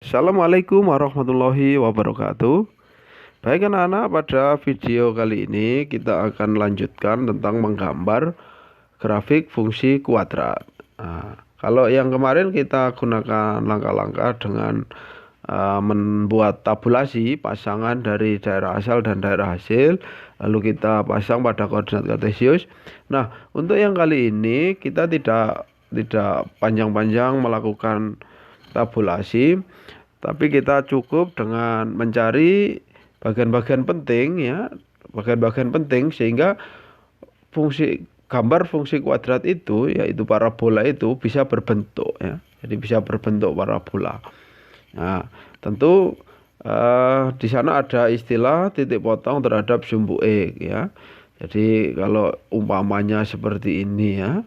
Assalamualaikum warahmatullahi wabarakatuh. Baik anak-anak, pada video kali ini kita akan lanjutkan tentang menggambar grafik fungsi kuadrat. Kalau yang kemarin kita gunakan langkah-langkah dengan membuat tabulasi pasangan dari daerah asal dan daerah hasil, lalu kita pasang pada koordinat kartesius. Nah, untuk yang kali ini kita tidak panjang-panjang melakukan tabulasi, tapi kita cukup dengan mencari bagian-bagian penting ya, bagian-bagian penting sehingga gambar fungsi kuadrat itu, yaitu parabola itu bisa berbentuk ya. Jadi bisa berbentuk parabola. Nah, tentu di sana ada istilah titik potong terhadap sumbu X ya. Jadi kalau umpamanya seperti ini ya.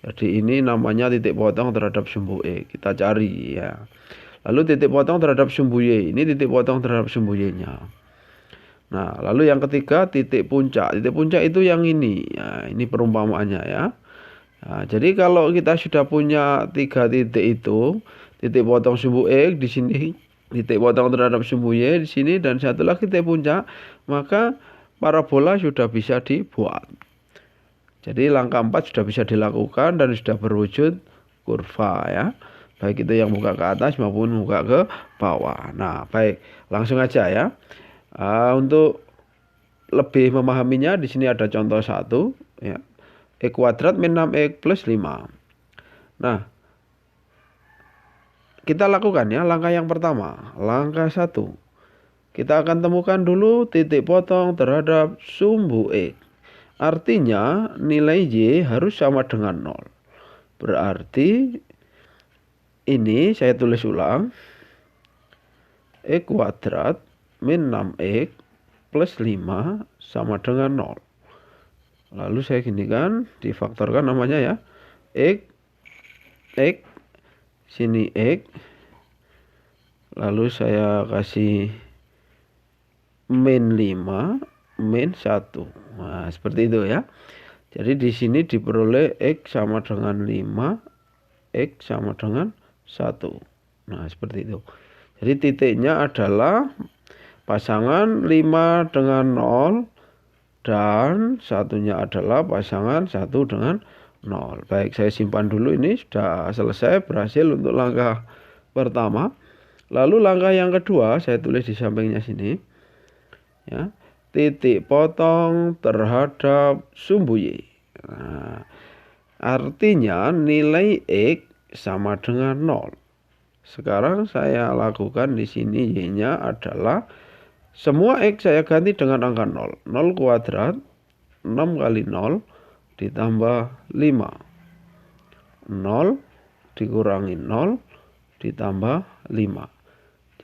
Jadi ini namanya titik potong terhadap sumbu X. Kita cari ya. Lalu titik potong terhadap sumbu Y. Ini titik potong terhadap sumbu Y-nya. Nah, lalu yang ketiga titik puncak. Titik puncak itu yang ini. Ya, ini perumpamaannya ya. Nah, jadi kalau kita sudah punya tiga titik itu, titik potong sumbu X di sini, titik potong terhadap sumbu Y di sini, dan satu lagi titik puncak, maka parabola sudah bisa dibuat. Jadi langkah 4 sudah bisa dilakukan dan sudah berwujud kurva ya. Baik itu yang buka ke atas maupun buka ke bawah. Nah, baik, langsung aja ya. Untuk lebih memahaminya, di sini ada contoh 1 ya. X kuadrat min 6x plus 5. Nah, kita lakukan ya langkah yang pertama. Langkah 1. Kita akan temukan dulu titik potong terhadap sumbu X. Artinya nilai Y harus sama dengan 0. Berarti ini saya tulis ulang. X kuadrat min 6x plus 5 sama dengan 0. Lalu saya ginikan, difaktorkan namanya ya. X, sini X. Lalu saya kasih min 5, min 1. Nah, seperti itu ya. Jadi di sini diperoleh X sama dengan 5, X sama dengan 1. Nah, seperti itu. Jadi titiknya adalah pasangan 5 dengan 0 dan satunya adalah pasangan 1 dengan 0. Baik, saya simpan dulu, ini sudah selesai, berhasil untuk langkah pertama. Lalu langkah yang kedua saya tulis di sampingnya sini. Ya. Titik potong terhadap sumbu Y. Nah, artinya nilai X sama dengan 0. Sekarang saya lakukan di sini Y-nya adalah semua X saya ganti dengan angka 0. 0 kuadrat 6 kali 0 ditambah 5. 0 dikurangi 0 ditambah 5.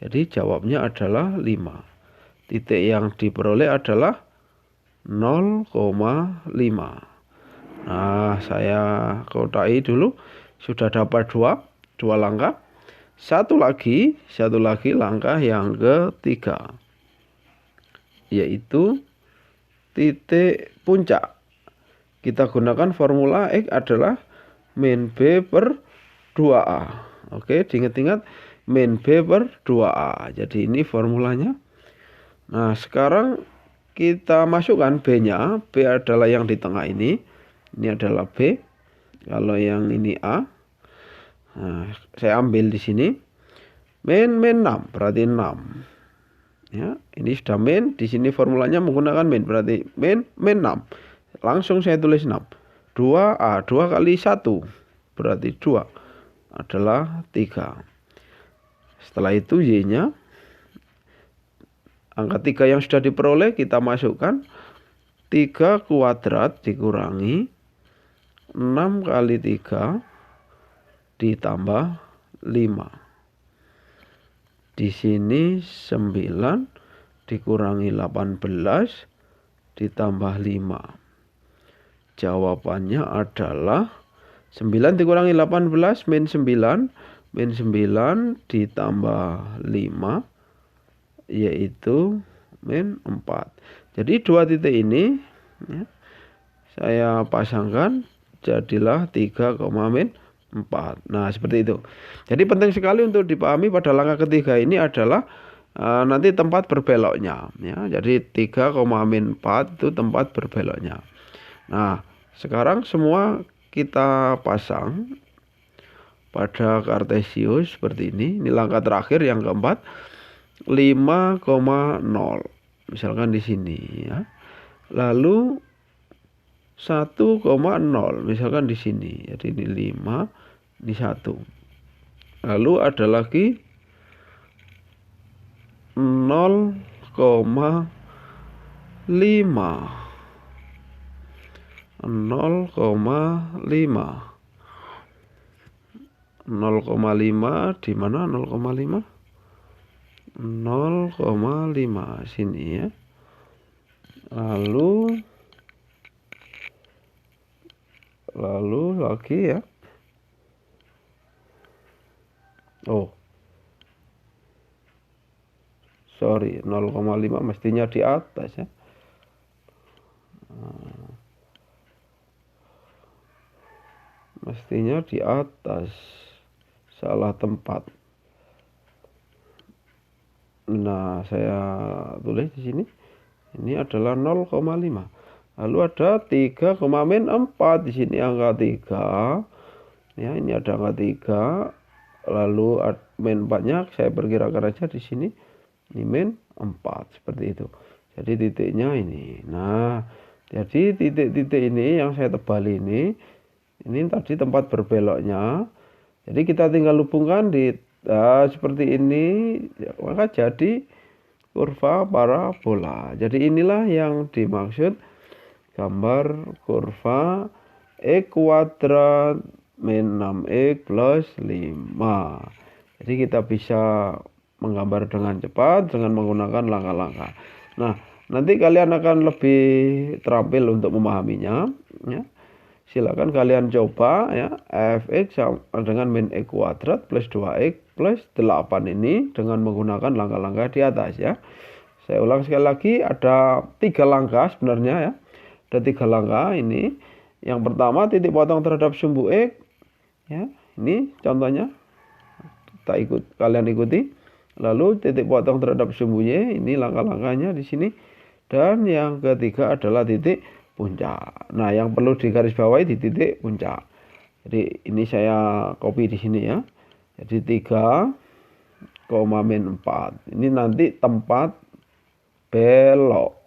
Jadi jawabnya adalah 5. Titik yang diperoleh adalah 0,5. Nah, saya kotai dulu. Sudah dapat dua langkah. Satu lagi langkah yang ketiga, yaitu titik puncak. Kita gunakan formula X adalah min B per 2A. Oke, diingat-ingat, min B per 2A. Jadi ini formulanya. Nah, sekarang kita masukkan B-nya. B adalah yang di tengah ini. Ini adalah B. Kalau yang ini A. Nah, saya ambil di sini. Min 6 berarti 6. Ya, ini sudah min. Di sini formulanya menggunakan min, berarti min 6. Langsung saya tulis 6. 2A, 2 kali 1 berarti 2 adalah 3. Setelah itu Y-nya, angka 3 yang sudah diperoleh kita masukkan. 3 kuadrat dikurangi 6 kali 3 ditambah 5. Di sini 9 dikurangi 18 ditambah 5. Jawabannya adalah 9 dikurangi 18 min 9. Min 9 ditambah 5 yaitu min 4. Jadi dua titik ini ya, saya pasangkan jadilah 3, min 4. Nah, seperti itu. Jadi penting sekali untuk dipahami pada langkah ketiga ini adalah nanti tempat berbeloknya ya. Jadi 3,-4 itu tempat berbeloknya. Nah, sekarang semua kita pasang pada Kartesius seperti ini. Ini langkah terakhir yang keempat, 5,0. Misalkan di sini ya. Lalu 1,0 misalkan di sini. Jadi ini 5, ini 1. Lalu ada lagi 0,5. 0,5 di mana 0,5? 0,5 sini ya. Lalu lagi ya. Oh. Sorry, 0,5 mestinya di atas ya. Mestinya di atas. Salah tempat. Nah, saya tulis di sini. Ini adalah 0,5. Lalu ada 3,-4 di sini angka 3. Ya, ini ada angka 3. Lalu min 4-nya saya perkirakan aja di sini. Ini min 4 seperti itu. Jadi titiknya ini. Nah, jadi titik-titik ini yang saya tebal ini tadi tempat berbeloknya. Jadi kita tinggal hubungkan di seperti ini, maka jadi kurva parabola. Jadi inilah yang dimaksud gambar kurva X kuadrat min 6X plus 5. Jadi kita bisa menggambar dengan cepat dengan menggunakan langkah-langkah. Nah, nanti kalian akan lebih terampil untuk memahaminya ya. Silakan kalian coba ya, fx sama dengan min x kuadrat plus 2x plus 8 ini dengan menggunakan langkah-langkah di atas ya. Saya ulang sekali lagi, ada 3 langkah sebenarnya ya. Ada 3 langkah ini. Yang pertama titik potong terhadap sumbu x ya. Ini contohnya. Kalian ikuti. Lalu titik potong terhadap sumbu y, ini langkah-langkahnya di sini. Dan yang ketiga adalah titik puncak. Nah, yang perlu digarisbawahi di titik puncak. Jadi ini saya copy di sini ya. Jadi 3,-4. Ini nanti tempat belok.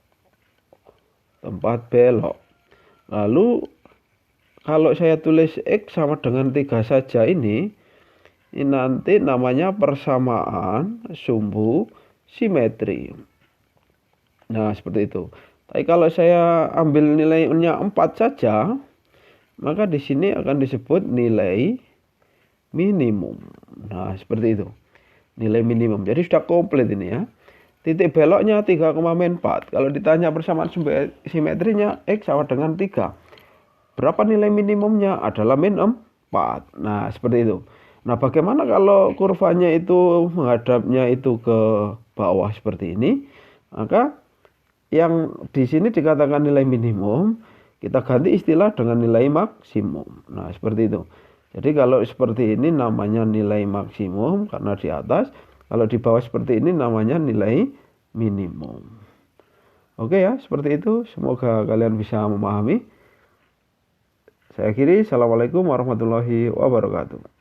Tempat belok. Lalu kalau saya tulis X sama dengan 3 saja ini nanti namanya persamaan sumbu simetri. Nah, seperti itu. Tapi kalau saya ambil nilainya 4 saja, maka di sini akan disebut nilai minimum. Nah, seperti itu. Nilai minimum. Jadi sudah komplit ini ya. Titik beloknya 3,-4. Kalau ditanya persamaan sumbu simetrinya X sama dengan 3. Berapa nilai minimumnya? Adalah min 4. Nah, seperti itu. Nah, bagaimana kalau kurvanya itu menghadapnya itu ke bawah seperti ini? Maka yang di sini dikatakan nilai minimum, kita ganti istilah dengan nilai maksimum. Nah, seperti itu. Jadi kalau seperti ini namanya nilai maksimum karena di atas. Kalau di bawah seperti ini namanya nilai minimum. Oke ya, seperti itu. Semoga kalian bisa memahami. Saya akhiri. Assalamualaikum warahmatullahi wabarakatuh.